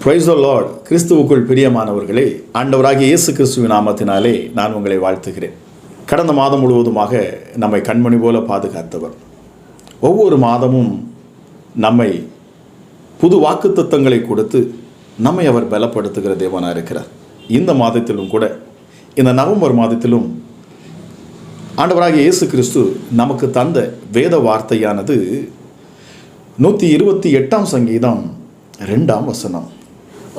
Praise the Lord. கிறிஸ்துவுக்குள் பிரியமானவர்களே, ஆண்டவராகிய இயேசு கிறிஸ்துவின் நாமத்தினாலே நான் உங்களை வாழ்த்துகிறேன். கடந்த மாதம் முழுவதுமாக நம்மை கண்மணி போல பாதுகாத்தவர். ஒவ்வொரு மாதமும் நம்மை புது வாக்குத்தத்தங்களை கொடுத்து நம்மை அவர் பலப்படுத்துகிற தேவனாக இருக்கிறார். இந்த மாதத்திலும் கூட, இந்த நவம்பர் மாதத்திலும் ஆண்டவராகிய இயேசு கிறிஸ்து நமக்கு தந்த வேத வார்த்தையானது 128 சங்கீதம் 2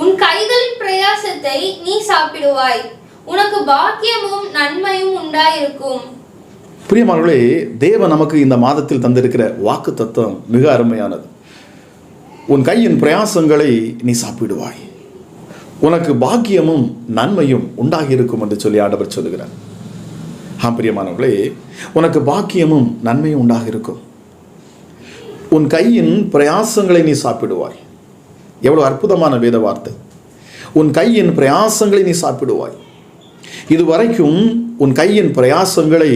உன் கைகளின் பிரயாசத்தை நீ சாப்பிடுவாய், உனக்கு பாக்கியமும் நன்மையும் உண்டாயிருக்கும். பிரியமானவர்களே, தேவன் நமக்கு இந்த மாதத்தில் தந்திருக்கிற வாக்கு தத்துவம் மிக அருமையானது. உன் கையின் பிரயாசங்களை நீ சாப்பிடுவாய், உனக்கு பாக்கியமும் நன்மையும் உண்டாகியிருக்கும் என்று சொல்லி ஆண்டவர் சொல்லுகிறார். பிரியமானவர்களே, உனக்கு பாக்கியமும் நன்மையும் உண்டாகியிருக்கும். உன் கையின் பிரயாசங்களை நீ சாப்பிடுவாய். எவ்வளவு அற்புதமான வேத வார்த்தை. உன் கையின் பிரயாசங்களை நீ சாப்பிடுவாய். இதுவரைக்கும் உன் கையின் பிரயாசங்களை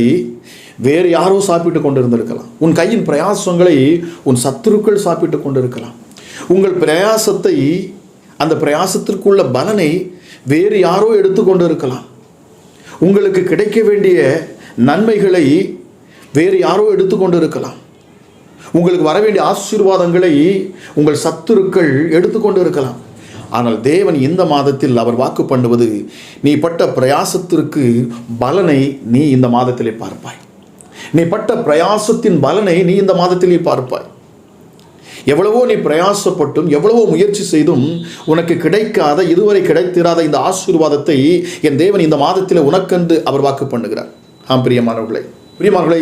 வேறு யாரோ சாப்பிட்டு கொண்டிருந்திருக்கலாம். உன் கையின் பிரயாசங்களை உன் சத்துருக்கள் சாப்பிட்டு கொண்டிருக்கலாம். உங்கள் பிரயாசத்தை, அந்த பிரயாசத்திற்குள்ள பலனை வேறு யாரோ எடுத்துக்கொண்டு இருக்கலாம். உங்களுக்கு கிடைக்க வேண்டிய நன்மைகளை வேறு யாரோ எடுத்துக்கொண்டு இருக்கலாம். உங்களுக்கு வர வேண்டிய ஆசீர்வாதங்களை உங்கள் சத்துருக்கள் எடுத்துக்கொண்டு இருக்கலாம். ஆனால் தேவன் இந்த மாதத்தில் அவர் வாக்கு பண்ணுவது, நீ பட்ட பிரயாசத்திற்கு பலனை நீ இந்த மாதத்திலே பார்ப்பாய். நீ பட்ட பிரயாசத்தின் பலனை நீ இந்த மாதத்திலே பார்ப்பாய். எவ்வளவோ நீ பிரயாசப்பட்டும் எவ்வளவோ முயற்சி செய்தும் உனக்கு கிடைக்காத, இதுவரை கிடைத்திராத இந்த ஆசீர்வாதத்தை என் தேவன் இந்த மாதத்தில் உனக்கென்று அவர் வாக்கு பண்ணுகிறார். பிரியமானவர்களே,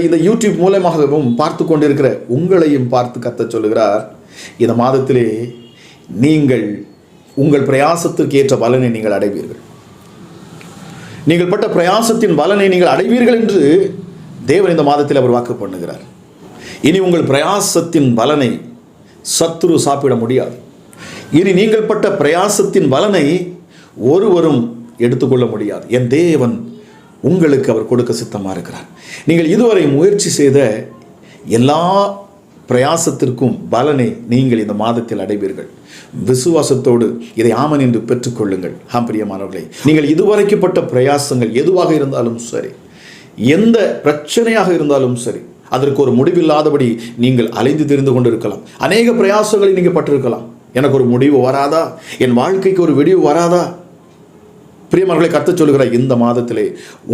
இந்த யூடியூப் மூலமாகவும் பார்த்து கொண்டிருக்கிற உங்களையும் பார்த்து கர்த்தர் சொல்லுகிறார், இந்த மாதத்திலே நீங்கள் உங்கள் பிரயாசத்திற்கு ஏற்ற பலனை நீங்கள் அடைவீர்கள். நீங்கள் பட்ட பிரயாசத்தின் பலனை நீங்கள் அடைவீர்கள் என்று தேவன் இந்த மாதத்தில் அவர் வாக்கு பண்ணுகிறார். இனி உங்கள் பிரயாசத்தின் பலனை சத்துரு சாப்பிட முடியாது. இனி நீங்கள் பட்ட பிரயாசத்தின் பலனை ஒருவரும் எடுத்துக்கொள்ள முடியாது. என் தேவன் உங்களுக்கு அவர் கொடுக்க சித்தமாக இருக்கிறார். நீங்கள் இதுவரை முயற்சி செய்த எல்லா பிரயாசத்திற்கும் பலனை நீங்கள் இந்த மாதத்தில் அடைவீர்கள். விசுவாசத்தோடு இதை ஆமன் என்று பெற்றுக்கொள்ளுங்கள். பிரியமானவர்களே, நீங்கள் இதுவரைக்குப்பட்ட பிரயாசங்கள் எதுவாக இருந்தாலும் சரி, எந்த பிரச்சனையாக இருந்தாலும் சரி, அதற்கு ஒரு முடிவில்லாதபடி நீங்கள் அலைந்து திரிந்து கொண்டிருக்கலாம். அநேக பிரயாசங்களை நீங்கள் பட்டிருக்கலாம். எனக்கு ஒரு முடிவு வராதா, என் வாழ்க்கைக்கு ஒரு விடிவு வராதா? பிரியமானவர்களை, கர்த்தர் சொல்லுகிறார், இந்த மாதத்திலே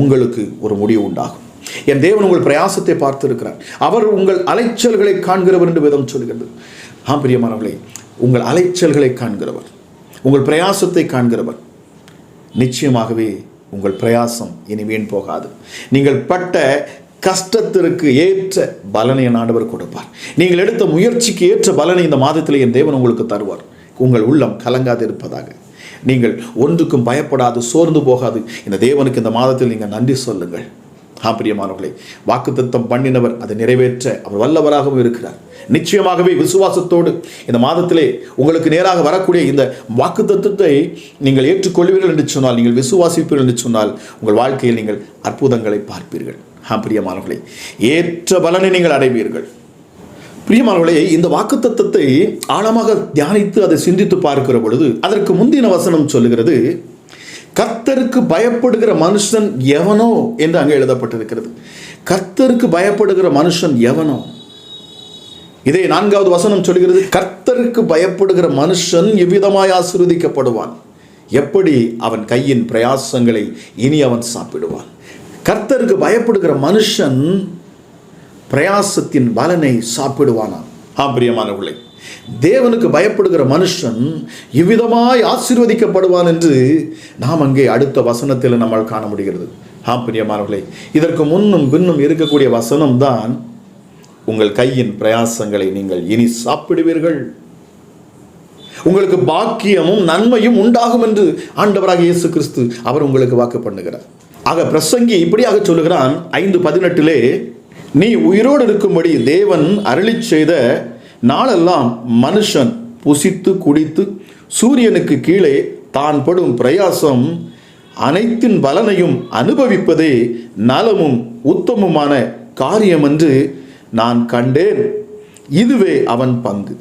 உங்களுக்கு ஒரு முடிவு உண்டாகும். என் தேவன் உங்கள் பிரயாசத்தை பார்த்து இருக்கிறார். அவர் உங்கள் அலைச்சல்களை காண்கிறவர் என்று வேதம் சொல்கிறது. பிரியமானவர்களே, உங்கள் அலைச்சல்களை காண்கிறவர், உங்கள் பிரயாசத்தை காண்கிறவர். நிச்சயமாகவே உங்கள் பிரயாசம் இனி வீண் போகாது. நீங்கள் பட்ட கஷ்டத்திற்கு ஏற்ற பலனை ஆண்டவர் கொடுப்பார். நீங்கள் எடுத்த முயற்சிக்கு ஏற்ற பலனை இந்த மாதத்தில் என் தேவன் உங்களுக்கு தருவார். உங்கள் உள்ளம் கலங்காது இருப்பதாக. நீங்கள் ஒன்றுக்கும் பயப்படாது, சோர்ந்து போகாது. இந்த தேவனுக்கு இந்த மாதத்தில் நீங்கள் நன்றி சொல்லுங்கள். பிரியமானவர்களே, வாக்குத்தத்தம் பண்ணினவர் அதை நிறைவேற்ற அவர் வல்லவராகவும் இருக்கிறார். நிச்சயமாகவே விசுவாசத்தோடு இந்த மாதத்திலே உங்களுக்கு நேராக வரக்கூடிய இந்த வாக்குத்தத்தத்தை நீங்கள் ஏற்றுக்கொள்வீர்கள் என்று சொன்னால், நீங்கள் விசுவாசிப்பீர்கள் என்று சொன்னால், உங்கள் வாழ்க்கையில் நீங்கள் அற்புதங்களை பார்ப்பீர்கள். பிரியமானவர்களே, ஏற்ற பலனை நீங்கள் அடைவீர்கள். பிரியமானவர்களே, இந்த வாக்குத்தத்தத்தை ஆழமாக தியானித்து அதை சிந்தித்து பார்க்கிற பொழுது அதற்கு முந்தின வசனம் சொல்லுகிறது, கர்த்தருக்கு பயப்படுகிற மனுஷன் எவனோ என்று அங்கே எழுதப்பட்டிருக்கிறது. கர்த்தருக்கு பயப்படுகிற மனுஷன் எவனோ? இதே 4வது வசனம் சொல்கிறது, கர்த்தருக்கு பயப்படுகிற மனுஷன் எவ்விதமாய் ஆசீர்வதிக்கப்படுவான். எப்படி? அவன் கையின் பிரயாசங்களை இனி அவன் சாப்பிடுவான். கர்த்தருக்கு பயப்படுகிற மனுஷன் பிரயாசத்தின் பலனை சாப்பிடுவானா? பிரியமானவர்களே, தேவனுக்கு பயப்படுகிற மனுஷன் இவ்விதமாய் ஆசீர்வதிக்கப்படுவான் என்று நாம் அங்கே அடுத்த வசனத்தில் நம்மால் காண முடிகிறது. பிரியமானவர்களே, இதற்கு முன்னும் பின்னும் இருக்கக்கூடிய வசனம் தான், உங்கள் கையின் பிரயாசங்களை நீங்கள் இனி சாப்பிடுவீர்கள், உங்களுக்கு பாக்கியமும் நன்மையும் உண்டாகும் என்று ஆண்டவராக இயேசு கிறிஸ்து அவர் உங்களுக்கு வாக்கு பண்ணுகிறார். ஆக பிரசங்கி இப்படியாக சொல்லுகிறான் 5:18, நீ உயிரோடு இருக்கும்படி தேவன் அருளி செய்த நாளெல்லாம் மனுஷன் புசித்து குடித்து சூரியனுக்கு கீழே தான் படும் பிரயாசம் அனைத்தின் பலனையும் அனுபவிப்பதே நலமும் உத்தமுமான காரியம் என்று நான் கண்டேன். இதுவே அவன் பங்கு.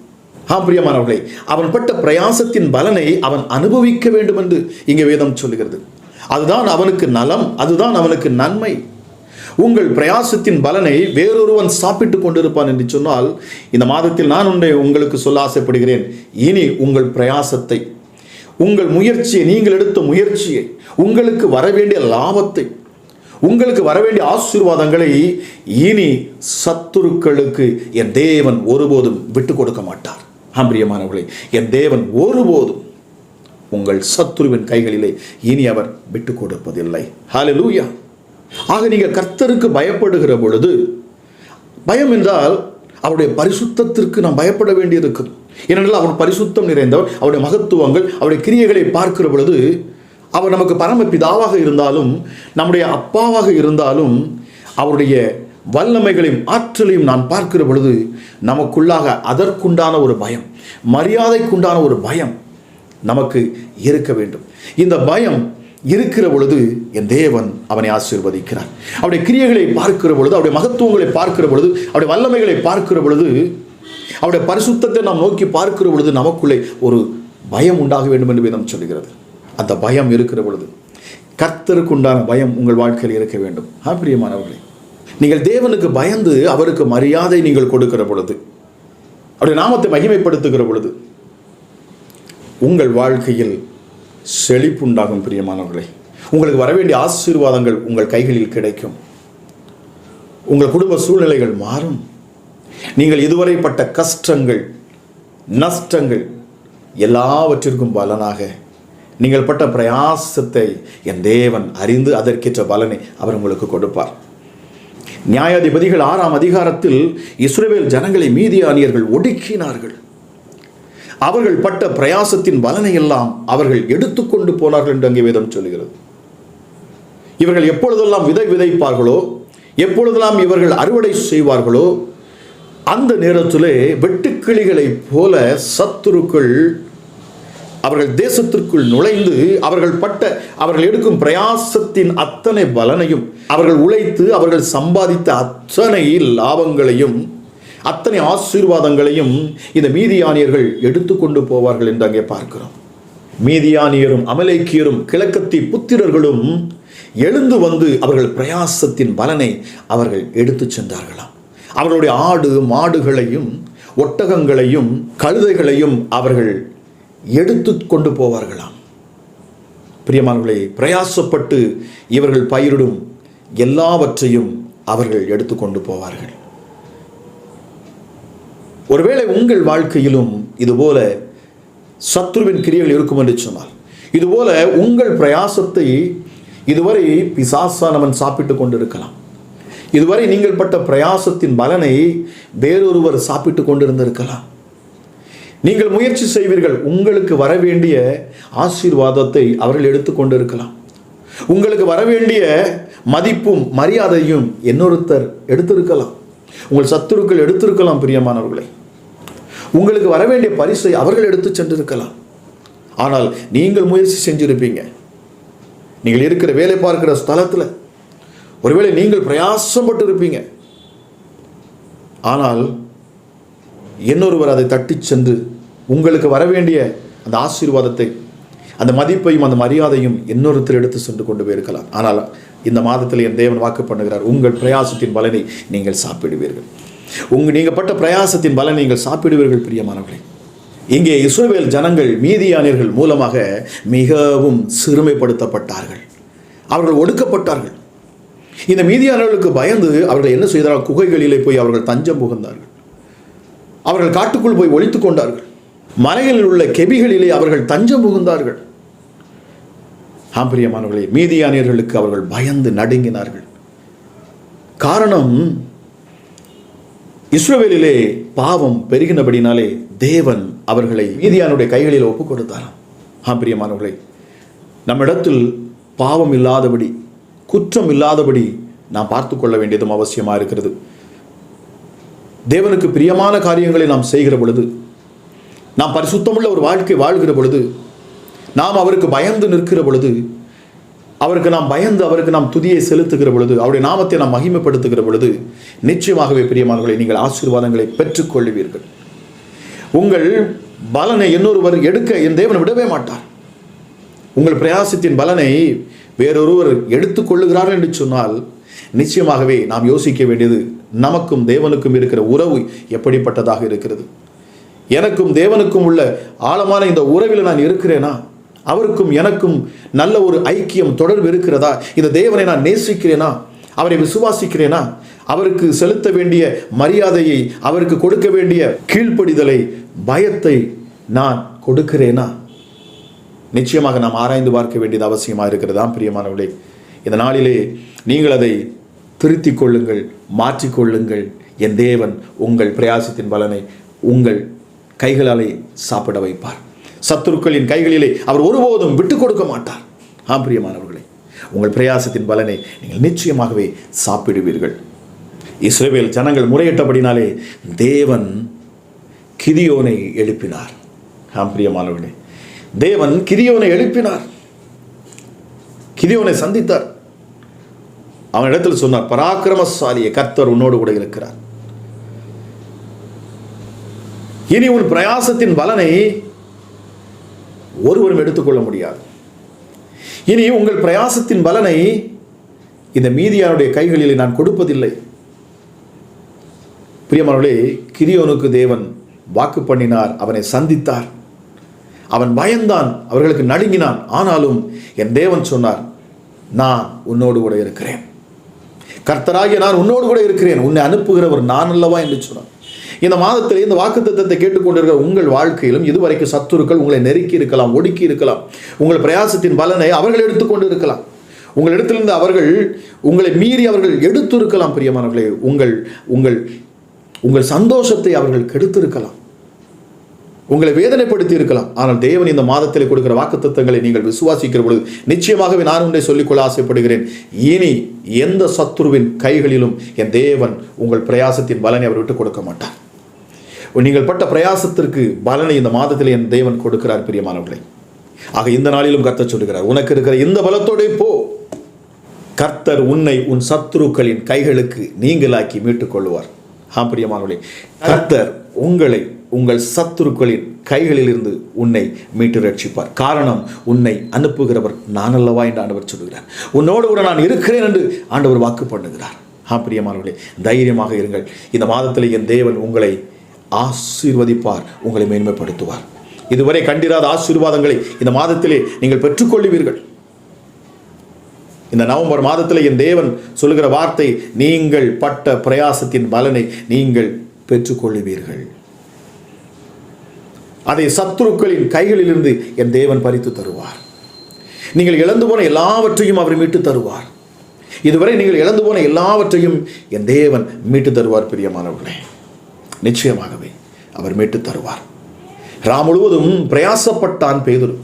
பிரியமானவர்களே, அவன் பட்ட பிரயாசத்தின் பலனை அவன் அனுபவிக்க வேண்டும் என்று இங்கே வேதம் சொல்லுகிறது. அதுதான் அவனுக்கு நலம், அதுதான் அவனுக்கு நன்மை. உங்கள் பிரயாசத்தின் பலனை வேறொருவன் சாப்பிட்டு கொண்டிருப்பான் என்று சொன்னால், இந்த மாதத்தில் நான் உங்களுக்கு சொல்ல ஆசைப்படுகிறேன், இனி உங்கள் பிரயாசத்தை, உங்கள் முயற்சியை, நீங்கள் எடுத்த முயற்சியை, உங்களுக்கு வர வேண்டிய லாபத்தை, உங்களுக்கு வர வேண்டிய ஆசீர்வாதங்களை இனி சத்துருக்களுக்கு என் தேவன் ஒருபோதும் விட்டு கொடுக்க மாட்டார். பிரியமானவர்களே, என் தேவன் ஒருபோதும் உங்கள் சத்துருவின் கைகளிலே இனி அவர் விட்டு கொடுப்பதில்லை. ஹல்லேலூயா. ஆக நீங்கள் கர்த்தருக்கு பயப்படுகிற பொழுது, பயம் என்றால் அவருடைய பரிசுத்தத்திற்கு நாம் பயப்பட வேண்டியிருக்கும். ஏனென்றால் அவர் பரிசுத்தம் நிறைந்தவர். அவருடைய மகத்துவங்கள், அவருடைய கிரியைகளை பார்க்கிற பொழுது, அவர் நமக்கு பரமபிதாவாக இருந்தாலும், நம்முடைய அப்பாவாக இருந்தாலும், அவருடைய வல்லமைகளையும் ஆற்றலையும் நான் பார்க்கிற பொழுது நமக்குள்ளாக அதற்குண்டான ஒரு பயம், மரியாதைக்குண்டான ஒரு பயம் நமக்கு இருக்க வேண்டும். இந்த பயம் இருக்கிற பொழுது என் தேவன் அவனை ஆசீர்வதிக்கிறார். அவருடைய கிரியைகளை பார்க்கிற பொழுது, அவருடைய மகத்துவங்களை பார்க்கிற பொழுது, அவருடைய வல்லமைகளை பார்க்கிற பொழுது, அவருடைய பரிசுத்தத்தை நாம் நோக்கி பார்க்கிற பொழுது நமக்குள்ளே ஒரு பயம் உண்டாக வேண்டும் என்று வேதம் சொல்கிறது. அந்த பயம் இருக்கிற பொழுது, கர்த்தருக்கு உண்டான பயம் உங்கள் வாழ்க்கையில் இருக்க வேண்டும். பிரியமானவர்களே, நீங்கள் தேவனுக்கு பயந்து அவருக்கு மரியாதை நீங்கள் கொடுக்கிற பொழுது, அவருடைய நாமத்தை மகிமைப்படுத்துகிற பொழுது உங்கள் வாழ்க்கையில் செழிப்புண்டாகும். பிரியமானவர்களே, உங்களுக்கு வரவேண்டிய ஆசீர்வாதங்கள் உங்கள் கைகளில் கிடைக்கும். உங்கள் குடும்ப சூழ்நிலைகள் மாறும். நீங்கள் இதுவரை பட்ட கஷ்டங்கள், நஷ்டங்கள் எல்லாவற்றிற்கும் பலனாக நீங்கள் பட்ட பிரயாசத்தை என் தேவன் அறிந்து அதற்கேற்ற பலனை அவர் உங்களுக்கு கொடுப்பார். நியாயாதிபதிகள் 6ஆம் அதிகாரத்தில் இஸ்ரவேல் ஜனங்களை மீதியானியர்கள் ஒடுக்கினார்கள். அவர்கள் பட்ட பிரயாசத்தின் பலனை எல்லாம் அவர்கள் எடுத்துக்கொண்டு போனார்கள் என்று அங்கே வேதம் சொல்கிறது. இவர்கள் எப்பொழுதெல்லாம் விதை விதைப்பார்களோ, எப்பொழுதெல்லாம் இவர்கள் அறுவடை செய்வார்களோ, அந்த நேரத்திலே வெட்டுக்கிளிகளைப் போல சத்துருக்கள் அவர்கள் தேசத்திற்குள் நுழைந்து அவர்கள் எடுக்கும் பிரயாசத்தின் அத்தனை பலனையும், அவர்கள் உழைத்து அவர்கள் சம்பாதித்த அத்தனை லாபங்களையும், அத்தனை ஆசீர்வாதங்களையும் இந்த மீதியானியர்கள் எடுத்துக்கொண்டு போவார்கள் என்று அங்கே பார்க்கிறோம். மீதியானியரும் அமலேக்கியரும் கிழக்கத்தி புத்திரர்களும் எழுந்து வந்து அவர்கள் பிரயாசத்தின் பலனை அவர்கள் எடுத்து சென்றார்களாம். அவர்களுடைய ஆடு மாடுகளையும் ஒட்டகங்களையும் கழுதைகளையும் அவர்கள் எடுத்து கொண்டு போவார்களாம். பிரியமானவர்களே, பிரயாசப்பட்டு இவர்கள் பயிரிடும் எல்லாவற்றையும் அவர்கள் எடுத்துக்கொண்டு போவார்கள். ஒருவேளை உங்கள் வாழ்க்கையிலும் இதுபோல சத்துருவின் கிரியைகள் இருக்கும் என்று சொன்னால், இதுபோல உங்கள் பிரயாசத்தை இதுவரை பிசாசானவன் சாப்பிட்டு கொண்டிருக்கலாம். இதுவரை நீங்கள் பட்ட பிரயாசத்தின் பலனை வேறொருவர் சாப்பிட்டு கொண்டிருந்திருக்கலாம். நீங்கள் முயற்சி செய்வீர்கள், உங்களுக்கு வரவேண்டிய ஆசீர்வாதத்தை அவர்கள் எடுத்துக்கொண்டிருக்கலாம். உங்களுக்கு வரவேண்டிய மதிப்பும் மரியாதையும் இன்னொருத்தர் எடுத்திருக்கலாம். உங்கள் சத்துருக்கள் எடுத்திருக்கலாம். பிரியமானவர்களே, உங்களுக்கு வரவேண்டிய பரிசை அவர்கள் எடுத்து சென்றிருக்கலாம். ஆனால் நீங்கள் முயற்சி செஞ்சிருப்பீங்க. நீங்கள் இருக்கிற வேலை பார்க்கிற ஸ்தலத்தில் ஒருவேளை நீங்கள் பிரயாசப்பட்டு இருப்பீங்க. ஆனால் இன்னொருவர் அதை தட்டி சென்று உங்களுக்கு வரவேண்டிய அந்த ஆசீர்வாதத்தை, அந்த மதிப்பையும் அந்த மரியாதையும் இன்னொருத்தர் எடுத்து சென்று கொண்டு போயிருக்கலாம். ஆனால் இந்த மாதத்தில் என் தேவன் வாக்கு பண்ணுகிறார், உங்கள் பிரயாசத்தின் பலனை நீங்கள் சாப்பிடுவீர்கள். நீங்கள் பட்ட பிரயாசத்தின் பலனை நீங்கள் சாப்பிடுவீர்கள். பிரியமானவர்களே, இங்கே இஸ்ரவேல் ஜனங்கள் மீதியானியர்கள் மூலமாக மிகவும் சிறுமைப்படுத்தப்பட்டார்கள். அவர்கள் ஒடுக்கப்பட்டார்கள். இந்த மீதியானியர்களுக்கு பயந்து அவர்கள் என்ன செய்தார்கள்? குகைகளிலே போய் அவர்கள் தஞ்சம் புகுந்தார்கள். அவர்கள் காட்டுக்குள் போய் ஒளித்துக் கொண்டார்கள். மலைகளில் உள்ள கெபிகளிலே அவர்கள் தஞ்சம் புகுந்தார்கள். பிரியமானவர்களே, மீதியானியர்களுக்கு அவர்கள் பயந்து நடுங்கினார்கள். காரணம், இஸ்ரவேலிலே பாவம் பெருகினபடினாலே தேவன் அவர்களை மீதியானுடைய கைகளில் ஒப்புக் கொடுத்தாராம். பிரியமானவர்களே, நம்மிடத்தில் பாவம் இல்லாதபடி, குற்றம் இல்லாதபடி நாம் பார்த்து கொள்ள வேண்டியதும் அவசியமாக இருக்கிறது. தேவனுக்கு பிரியமான காரியங்களை நாம் செய்கிற பொழுது, நாம் பரிசுத்தமுள்ள ஒரு வாழ்க்கை வாழ்கிற பொழுது, நாம் அவருக்கு பயந்து நிற்கிற பொழுது, அவருக்கு நாம் பயந்து அவருக்கு நாம் துதியை செலுத்துகிற பொழுது, அவருடைய நாமத்தை நாம் மகிமைப்படுத்துகிற பொழுது, நிச்சயமாகவே பிரியமானவர்களை நீங்கள் ஆசீர்வாதங்களை பெற்றுக்கொள்வீர்கள். உங்கள் பலனை இன்னொருவர் எடுக்க என் தேவன் விடவே மாட்டார். உங்கள் பிரயாசத்தின் பலனை வேறொருவர் எடுத்துக்கொள்ளுகிறார்கள் என்று சொன்னால் நிச்சயமாகவே நாம் யோசிக்க வேண்டியது, நமக்கும் தேவனுக்கும் இருக்கிற உறவு எப்படிப்பட்டதாக இருக்கிறது? எனக்கும் தேவனுக்கும் உள்ள ஆழமான இந்த உறவில் நான் இருக்கிறேனா? அவருக்கும் எனக்கும் நல்ல ஒரு ஐக்கியம், தொடர்பு இருக்கிறதா? இந்த தேவனை நான் நேசிக்கிறேனா? அவரை விசுவாசிக்கிறேனா? அவருக்கு செலுத்த வேண்டிய மரியாதையை, அவருக்கு கொடுக்க வேண்டிய கீழ்ப்படிதலை, பயத்தை நான் கொடுக்கிறேனா? நிச்சயமாக நாம் ஆராய்ந்து பார்க்க வேண்டியது அவசியமாக இருக்கிறதா பிரியமானவர்களே? இந்த நாளிலே நீங்கள் அதை திருத்திக் கொள்ளுங்கள், மாற்றிக்கொள்ளுங்கள். என் தேவன் உங்கள் பிரயாசத்தின் பலனை உங்கள் கைகளாலே சாப்பிட வைப்பார். சத்துருக்களின் கைகளிலே அவர் ஒருபோதும் விட்டுக் கொடுக்க மாட்டார். பிரியமானவர்களே, உங்கள் பிரயாசத்தின் பலனை நீங்கள் நிச்சயமாகவே சாப்பிடுவீர்கள். இஸ்ரவேல் ஜனங்கள் முறையிட்டபடினாலே தேவன் கிதியோனை எழுப்பினார். பிரியமானவர்களே, தேவன் கிதியோனை எழுப்பினார். கிதியோனை சந்தித்தார். அவனிடத்தில் சொன்னார், பராக்கிரமசாலியே, கர்த்தர் உன்னோடு கூட இருக்கிறார். இனி உன் பிரயாசத்தின் பலனை ஒருவரும் எடுத்துக்கொள்ள முடியாது. இனி உங்கள் பிரயாசத்தின் பலனை இந்த மீதியானுடைய கைகளில் நான் கொடுப்பதில்லை. பிரியமானவர்களே, கிதியோனுக்கு தேவன் வாக்கு பண்ணினார். அவனை சந்தித்தார். அவன் பயந்தான், அவர்களுக்கு நடுங்கினான். ஆனாலும் என் தேவன் சொன்னார், நான் உன்னோடு கூட இருக்கிறேன். கர்த்தராகிய நான் உன்னோடு கூட இருக்கிறேன். உன்னை அனுப்புகிறவர் நான் அல்லவா என்று சொன்னார். இந்த மாதத்தில் இந்த வாக்குத்தத்தத்தை கேட்டுக்கொண்டிருக்கிற உங்கள் வாழ்க்கையிலும் இதுவரைக்கும் சத்துருக்கள் உங்களை நெருக்கி இருக்கலாம், ஒடுக்கி இருக்கலாம். உங்கள் பிரயாசத்தின் பலனை அவர்கள் எடுத்துக்கொண்டு இருக்கலாம். உங்களிடத்திலிருந்து அவர்கள் உங்களை மீறி அவர்கள் எடுத்து இருக்கலாம். பிரியமானவர்களே, உங்கள் உங்கள் உங்கள் சந்தோஷத்தை அவர்கள் கெடுத்திருக்கலாம், உங்களை வேதனைப்படுத்தி இருக்கலாம். ஆனால் தேவன் இந்த மாதத்தில் கொடுக்கிற வாக்குத்தத்தங்களை நீங்கள் விசுவாசிக்கிற பொழுது நிச்சயமாகவே நான் ஒன்றை சொல்லிக்கொள்ள ஆசைப்படுகிறேன். இனி எந்த சத்துருவின் கைகளிலும் என் தேவன் உங்கள் பிரயாசத்தின் பலனை அவர் விட்டுக் கொடுக்க மாட்டார். நீங்கள் பட்ட பிரயாசத்திற்கு பலனை இந்த மாதத்தில் என் தேவன் கொடுக்கிறார். பிரியமானவர்களே, ஆக இந்த நாளிலும் கர்த்தர் சொல்லுகிறார், உனக்கு இருக்கிற இந்த பலத்தோட போ. கர்த்தர் உன்னை உன் சத்துருக்களின் கைகளுக்கு நீங்களாக்கி மீட்டுக் கொள்வார். பிரியமானவர்களே, கர்த்தர் உங்களை உங்கள் சத்துருக்களின் கைகளில் இருந்து உன்னை மீட்டு ரட்சிப்பார். காரணம், உன்னை அனுப்புகிறவர் நான் அல்லவா என்று ஆண்டவர் சொல்கிறார். உன்னோடு கூட நான் இருக்கிறேன் என்று ஆண்டவர் வாக்கு பண்ணுகிறார். பிரியமானவர்களே, தைரியமாக இருங்கள். இந்த மாதத்தில் என் தேவன் உங்களை ஆசீர்வதிப்பார், உங்களை மேன்மைப்படுத்துவார். இதுவரை கண்டிராத ஆசீர்வாதங்களை இந்த மாதத்திலே நீங்கள் பெற்றுக்கொள்ளுவீர்கள். இந்த நவம்பர் மாதத்தில் என் தேவன் சொல்லுகிற வார்த்தை, நீங்கள் பட்ட பிரயாசத்தின் பலனை நீங்கள் பெற்றுக்கொள்ளுவீர்கள். அதை சத்துருக்களின் கைகளிலிருந்து என் தேவன் பறித்து தருவார். நீங்கள் இழந்து போன எல்லாவற்றையும் அவர் மீட்டு தருவார். இதுவரை நீங்கள் இழந்து போன எல்லாவற்றையும் என் தேவன் மீட்டு தருவார். பிரியமானவர்களே, நிச்சயமாகவே அவர் மீட்டு தருவார். முழுவதும் பிரயாசப்பட்டான் பேதுரு.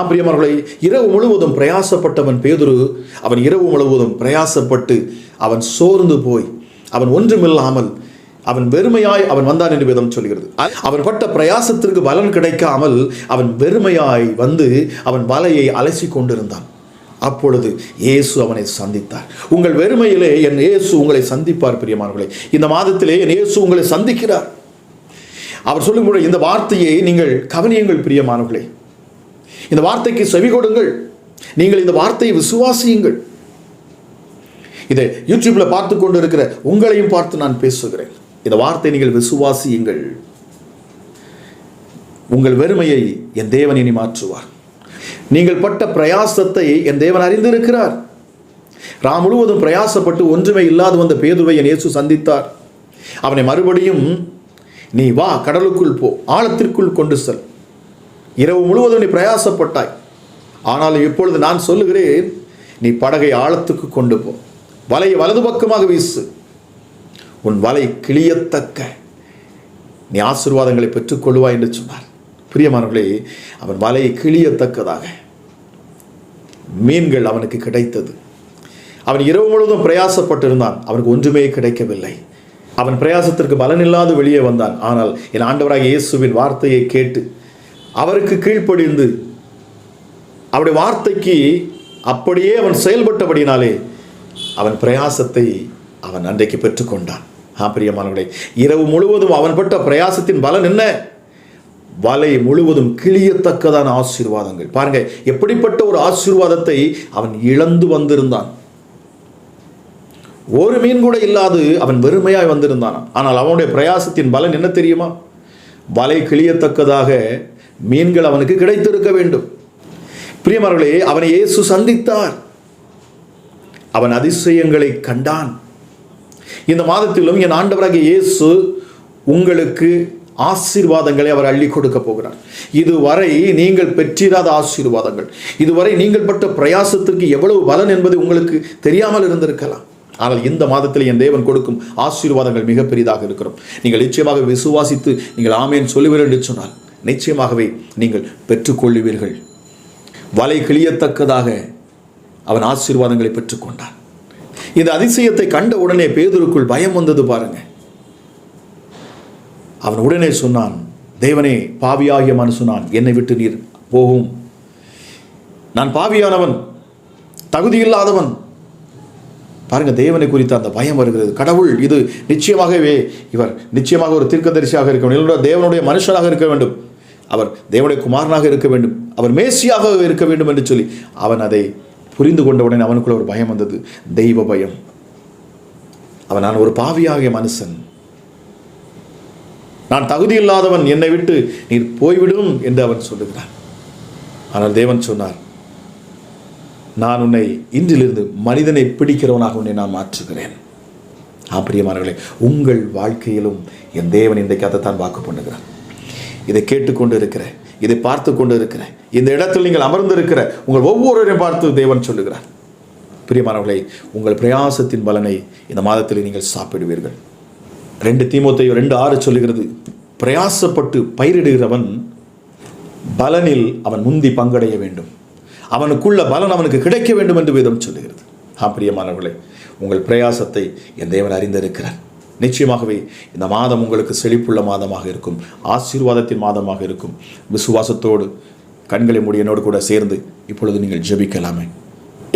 பிரியமானவர்களே, இரவு முழுவதும் பிரயாசப்பட்டவன் பேதுரு. அவன் இரவு முழுவதும் பிரயாசப்பட்டு அவன் சோர்ந்து போய் அவன் ஒன்றுமில்லாமல் அவன் வெறுமையாய் அவன் வந்தான் என்று வேதம் சொல்கிறது. அவன் பட்ட பிரயாசத்திற்கு பலன் கிடைக்காமல் அவன் வெறுமையாய் வந்து அவன் வலையை அலசி கொண்டிருந்தான். அப்பொழுது இயேசு அவனை சந்தித்தார். உங்கள் வெறுமையிலே என் இயேசு உங்களை சந்திப்பார். பிரியமானவர்களே, இந்த மாதத்திலே என் இயேசு உங்களை சந்திக்கிறார். அவர் சொல்லும்போது இந்த வார்த்தையை நீங்கள் கவனியுங்கள். பிரியமானவர்களே, இந்த வார்த்தைக்கு செவி கொடுங்கள். நீங்கள் இந்த வார்த்தையை விசுவாசியுங்கள். இதை யூடியூப்ல பார்த்து கொண்டு இருக்கிற உங்களையும் பார்த்து நான் பேசுகிறேன். இந்த வார்த்தை நீங்கள் விசுவாசியுங்கள். உங்கள் வெறுமையை என் தேவன் இனி மாற்றுவார். நீங்கள் பட்ட பிரயாசத்தை என் தேவன் அறிந்திருக்கிறார். முழுவதும் பிரயாசப்பட்டு ஒன்றுமே இல்லாது வந்த பேதுருவை என் இயேசு சந்தித்தார். அவனை மறுபடியும், நீ வா, கடலுக்குள் போ, ஆழத்திற்குள் கொண்டு செல். இரவு முழுவதும் நீ பிரயாசப்பட்டாய், ஆனால் இப்பொழுது நான் சொல்லுகிறேன், நீ படகை ஆழத்துக்கு கொண்டு போ, வலையை வலது பக்கமாக வீசு, உன் வலை கிளியத்தக்க நீ ஆசீர்வாதங்களை பெற்றுக்கொள்வாய் என்று சொன்னார். பிரியமானவர்களே, அவன் வலை கிளியத்தக்கதாக மீன்கள் அவனுக்கு கிடைத்தது. அவன் இரவு முழுவதும் பிரயாசப்பட்டிருந்தான், அவனுக்கு ஒன்றுமே கிடைக்கவில்லை. அவன் பிரயாசத்திற்கு பலனில்லாது வெளியே வந்தான். ஆனால் என் ஆண்டவராகிய இயேசுவின் வார்த்தையை கேட்டு அவருக்கு கீழ்ப்படிந்து அவருடைய வார்த்தைக்கு அப்படியே அவன் செயல்பட்டபடினாலே அவன் பிரயாசத்தை அவன் அன்றைக்கு பெற்றுக்கொண்டான். பிரியமானவர்களே, இரவு முழுவதும் அவன் பட்ட பிரயாசத்தின் பலன் என்ன? வலை முழுவதும் கிழியத்தக்கதான ஆசீர்வாதங்கள். பாருங்க, எப்படிப்பட்ட ஒரு ஆசீர்வாதத்தை அவன் இழந்து வந்திருந்தான். ஒரு மீன் கூட இல்லாது அவன் வெறுமையாய் வந்திருந்தான். ஆனால் அவனுடைய பிரயாசத்தின் பலன் என்ன தெரியுமா? வலை கிழியத்தக்கதாக மீன்கள் அவனுக்கு கிடைத்திருக்க வேண்டும். பிரியமானவர்களே, அவனை இயேசு சந்தித்தார். அவன் அதிசயங்களை கண்டான். இந்த மாதத்திலும் என் ஆண்டவராகிய இயேசு உங்களுக்கு ஆசீர்வாதங்களை அவர் அள்ளி கொடுக்க போகிறார். இதுவரை நீங்கள் பெற்றிராத ஆசீர்வாதங்கள், இதுவரை நீங்கள் பட்ட பிரயாசத்திற்கு எவ்வளவு பலன் என்பது உங்களுக்கு தெரியாமல் இருந்திருக்கலாம். ஆனால் இந்த மாதத்தில் என் தேவன் கொடுக்கும் ஆசீர்வாதங்கள் மிக பெரிதாக இருக்கிறோம். நீங்கள் நிச்சயமாக விசுவாசித்து நீங்கள் ஆமேன் சொல்லுவீர்கள் என்று சொன்னால் நிச்சயமாகவே நீங்கள் பெற்றுக்கொள்ளுவீர்கள். வலை கிழியத்தக்கதாக அவன் ஆசீர்வாதங்களை பெற்றுக்கொண்டான். இந்த அதிசயத்தை கண்ட உடனே பேதுருக்குள் பயம் வந்தது. பாருங்க, அவன் உடனே சொன்னான், தேவனே, பாவியாகிய மனுஷனான், என்னை விட்டு நீர் போகும். நான் பாவியானவன், தகுதியில்லாதவன். பாருங்க, தேவனை குறித்த அந்த பயம் வருகிறது. கடவுள் இது நிச்சயமாகவே இவர் நிச்சயமாக ஒரு தீர்க்கதரிசியாக இருக்க வேண்டும், தேவனுடைய மனுஷனாக இருக்க வேண்டும், அவர் தேவனுடைய குமாரனாக இருக்க வேண்டும், அவர் மேசியாக இருக்க வேண்டும் என்று சொல்லி அவன் அதை புரிந்து கொண்டவுடனே அவனுக்குள்ள ஒரு பயம் வந்தது, தெய்வ பயம். அவன், நான் ஒரு பாவியாகிய மனுஷன், நான் தகுதி இல்லாதவன், என்னை விட்டு நீர் போய்விடும் என்று அவன் சொல்லுகிறான். ஆனால் தேவன் சொன்னார், நான் உன்னை இன்றிலிருந்து மனிதனை பிடிக்கிறவனாக உன்னை நான் மாற்றுகிறேன். பிரியமானவர்களே, உங்கள் வாழ்க்கையிலும் என் தேவன் இன்றைக்கு அதைத்தான் வாக்கு பண்ணுகிறார். இதை கேட்டுக்கொண்டு இருக்கிற, இதை பார்த்து கொண்டு இருக்கிற, இந்த இடத்தில் நீங்கள் அமர்ந்திருக்கிற உங்கள் ஒவ்வொருவரையும் பார்த்து தேவன் சொல்லுகிறார், பிரியமானவர்களே, உங்கள் பிரயாசத்தின் பலனை இந்த மாதத்தில் நீங்கள் சாப்பிடுவீர்கள். 2 தீமோத்தேயு 2:6 சொல்லுகிறது, பிரயாசப்பட்டு பயிரிடுகிறவன் பலனில் அவன் முந்தி பங்கடைய வேண்டும், அவனுக்குள்ள பலன் அவனுக்கு கிடைக்க வேண்டும் என்று வேதம் சொல்லுகிறது. பிரியமானவர்களே, உங்கள் பிரயாசத்தை என் தேவன் அறிந்திருக்கிறார். நிச்சயமாகவே இந்த மாதம் உங்களுக்கு செழிப்புள்ள மாதமாக இருக்கும், ஆசீர்வாதத்தின் மாதமாக இருக்கும். விசுவாசத்தோடு கண்களை மூடி என்னோடு கூட சேர்ந்து இப்பொழுது நீங்கள் ஜெபிக்கலாமே.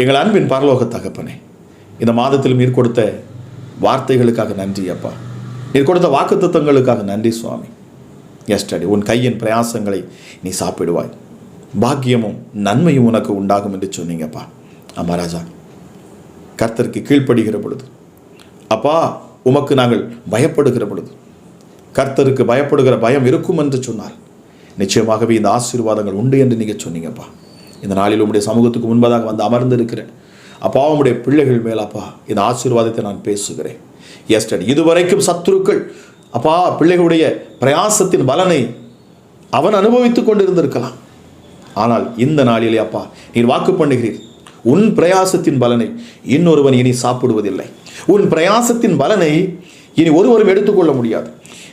எங்கள் அன்பின் பரலோக தகப்பனே, இந்த மாதத்தில் நீர் கொடுத்த வார்த்தைகளுக்காக நன்றி அப்பா, நீர் கொடுத்த வாக்குத்தத்தங்களுக்காக நன்றி சுவாமி. எஸ்டடி உன் கையின் பிரயாசங்களை நீ சாப்பிடுவாய், பாக்கியமும் நன்மையும் உனக்கு உண்டாகும் என்று சொன்னீங்கப்பா. ஆமா ராஜா, கர்த்தருக்கு கீழ்ப்படுகிற பொழுது அப்பா, உமக்கு நாங்கள் பயப்படுகிற பொழுது, கர்த்தருக்கு பயப்படுகிற பயம் இருக்கும் என்று சொன்னார். நிச்சயமாகவே இந்த ஆசீர்வாதங்கள் உண்டு என்று நீங்கள் சொன்னீங்கப்பா. இந்த நாளில் உம்முடைய சமூகத்துக்கு முன்பதாக வந்து அமர்ந்திருக்கிறேன் அப்பா. உம்முடைய பிள்ளைகள் மேலாப்பா இந்த ஆசீர்வாதத்தை நான் பேசுகிறேன். எஸ்டடி இதுவரைக்கும் சத்துருக்கள் அப்பா பிள்ளைகளுடைய பிரயாசத்தின் பலனை அவன் அனுபவித்துக் கொண்டிருந்திருக்கலாம். ஆனால் இந்த நாளிலே அப்பா நீர் வாக்கு பண்ணுகிறீர், உன் பிரயாசத்தின் பலனை இன்னொருவன் இனி சாப்பிடுவதில்லை. உன் பிரயாசத்தின் பலனை இனி ஒருவரும் எடுத்துக்கொள்ள முடியாது.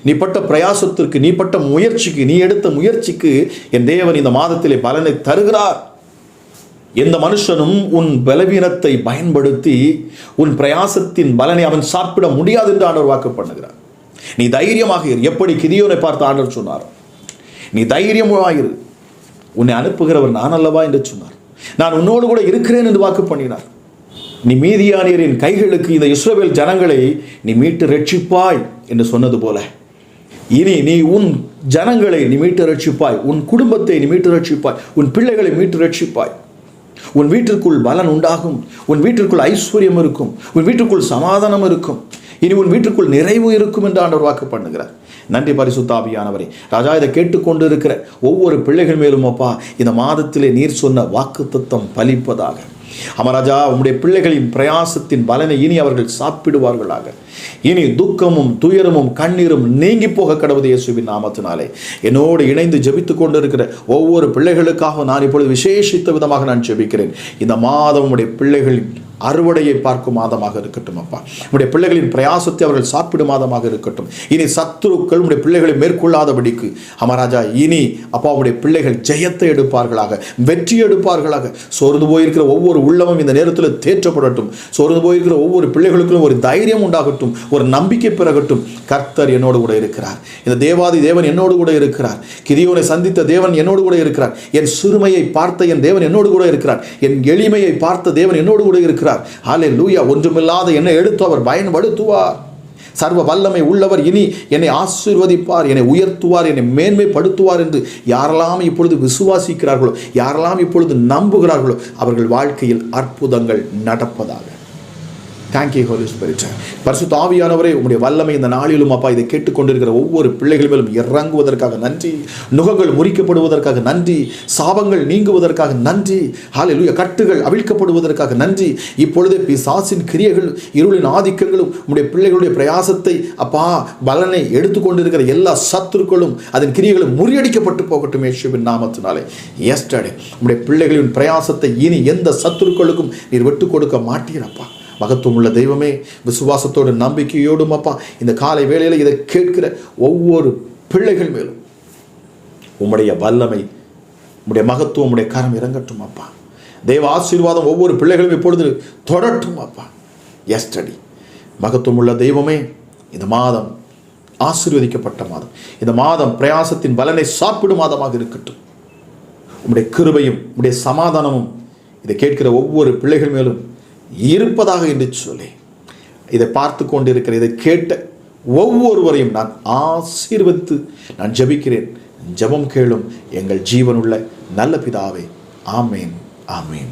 நீ பட்ட பிரயாசத்திற்கு, நீ பட்ட முயற்சிக்கு, நீ எடுத்த முயற்சிக்கு என் தேவன் இந்த மாதத்திலே பலனை தருகிறார். எந்த மனுஷனும் உன் பலவீனத்தை பயன்படுத்தி உன் பிரயாசத்தின் பலனை அவன் சாப்பிட முடியாது என்று ஆண்டவர் வாக்கு பண்ணுகிறார். நீ தைரியமாக இரு. எப்படி கிதியோனை பார்த்து ஆண்டவர் சொன்னார், நீ தைரியமாயிரு, உன்னை அனுப்புகிறவர் நான் அல்லவா என்று சொன்னார். நான் உன்னோடு கூட இருக்கிறேன் என்று வாக்கு பண்ணினார். நீ மீதியானியரின் கைகளுக்கு இந்த இஸ்ரவேல் ஜனங்களை நீ மீட்டு ரட்சிப்பாய் என்று சொன்னது போல இனி நீ உன் ஜனங்களை நீ மீட்டு ரட்சிப்பாய், உன் குடும்பத்தை நீ மீட்டு ரட்சிப்பாய், உன் பிள்ளைகளை மீட்டு ரட்சிப்பாய். உன் வீட்டிற்குள் பலன் உண்டாகும், உன் வீட்டிற்குள் ஐஸ்வர்யம் இருக்கும், உன் வீட்டிற்குள் சமாதானம் இருக்கும், இனி உன் வீட்டிற்குள் நிறைவு இருக்கும் என்று ஆண்டவர் வாக்கு பண்ணுகிறார். நன்றி பரிசுத்த ஆவியானவரே. ராஜா, இதை கேட்டுக்கொண்டு இருக்கிற ஒவ்வொரு பிள்ளைகள் மேலும் அப்பா இந்த மாதத்திலே நீர் சொன்ன வாக்குத்தத்தம் பலிப்பதாக. அமராஜா, உம்முடைய பிள்ளைகளின் பிரயாசத்தின் பலனை இனி அவர்கள் சாப்பிடுவார்களாக. இனி துக்கமும் துயரமும் கண்ணீரும் நீங்கி போக கடவுள் இயேசுவின் நாமத்தினாலே. என்னோடு இணைந்து ஜெபித்துக் கொண்டிருக்கிற ஒவ்வொரு பிள்ளைகளுக்காக நான் இப்பொழுது விசேஷித்த விதமாக நான் ஜெபிக்கிறேன். இந்த மாதம் உம்முடைய பிள்ளைகளின் அறுவடையை பார்க்கும் மாதமாக இருக்கட்டும் அப்பா. உடைய பிள்ளைகளின் பிரயாசத்தை அவர்கள் சாப்பிடும் மாதமாக இருக்கட்டும். இனி சத்துருக்கள் உடைய பிள்ளைகளை மேற்கொள்ளாதபடிக்கு அமராஜா இனி அப்பா உடைய பிள்ளைகள் ஜெயத்தை எடுப்பார்களாக, வெற்றி எடுப்பார்களாக. சோர்ந்து போயிருக்கிற ஒவ்வொரு உள்ளமும் இந்த நேரத்தில் தேற்றப்படட்டும். சோர்ந்து போயிருக்கிற ஒவ்வொரு பிள்ளைகளுக்கும் ஒரு தைரியம் உண்டாகட்டும், ஒரு நம்பிக்கை பிறகட்டும். கர்த்தர் என்னோடு கூட இருக்கிறார். இந்த தேவாதி தேவன் என்னோடு கூட இருக்கிறார். கிதியோனை சந்தித்த தேவன் என்னோடு கூட இருக்கிறார். என் சிறுமையை பார்த்த என் தேவன் என்னோடு கூட இருக்கிறார். என் எளிமையை பார்த்த தேவன் என்னோடு கூட இருக்கிறார். ஹல்லேலூயா. ஒன்றுமில்லாத என்னை எடுத்து அவர் பயன்படுத்துவார். சர்வ வல்லமை உள்ளவர் இனி என்னை ஆசீர்வதிப்பார், என்னை உயர்த்துவார், என்னை மேன்மைப்படுத்துவார் என்று யாரெல்லாம் இப்பொழுது விசுவாசிக்கிறார்களோ, யாரெல்லாம் இப்பொழுது நம்புகிறார்களோ அவர்கள் வாழ்க்கையில் அற்புதங்கள் நடப்பதாக. Thank you holy spirit. பரிசுத்த ஆவியானவரே, உம்முடைய வல்லமை இந்த நாளிலும் அப்பா இதை கேட்டுக்கொண்டிருக்கிற ஒவ்வொரு பிள்ளைகள் மேலும் இறங்குவதற்காக நன்றி. நுகங்கள் முறிக்கப்படுவதற்காக நன்றி. சாபங்கள் நீங்குவதற்காக நன்றி. ஹல்லேலூயா. கட்டுகள் அவிழ்க்கப்படுவதற்காக நன்றி. இப்பொழுதே பிசாசின் கிரியைகள், இருளின் ஆதிக்கங்களும், உம்முடைய பிள்ளைகளுடைய பிரயாசத்தை அப்பா பலனை எடுத்துக்கொண்டிருக்கிற எல்லா சத்துருக்களும் அதன் கிரியைகளும் முறியடிக்கப்பட்டு போகட்டும் இயேசுவின் நாமத்தினாலே. எஸ்டர்டே உம்முடைய பிள்ளைகளின் பிரயாசத்தை இனி எந்த சத்துருக்களுக்கும் நீர் விட்டு கொடுக்க மாட்டீரப்பா. மகத்துவம் உள்ள தெய்வமே, விசுவாசத்தோடு நம்பிக்கையோடும் அப்பா இந்த காலை வேளையில் இதை கேட்கிற ஒவ்வொரு பிள்ளைகள் மேலும் உம்முடைய வல்லமை, உம்முடைய மகத்துவம், உம்முடைய கரம் இறங்கட்டும் அப்பா. தேவ ஆசீர்வாதம் ஒவ்வொரு பிள்ளைகளும் இப்பொழுது தொடரட்டும் அப்பா. எஸ்டடி மகத்துவம் உள்ள தெய்வமே, இந்த மாதம் ஆசீர்வதிக்கப்பட்ட மாதம், இந்த மாதம் பிரயாசத்தின் பலனை சாப்பிடும் மாதமாக இருக்கட்டும். உம்முடைய கிருபையும் உம்முடைய சமாதானமும் இதை கேட்கிற ஒவ்வொரு பிள்ளைகள் மேலும் இருப்பதாக என்று சொல்லி இதை பார்த்து கொண்டிருக்கிற, இதை கேட்ட ஒவ்வொருவரையும் நான் ஆசீர்வதித்து நான் ஜெபிக்கிறேன். ஜெபம் கேளும் எங்கள் ஜீவனுள்ள நல்ல பிதாவே. ஆமேன், ஆமேன்.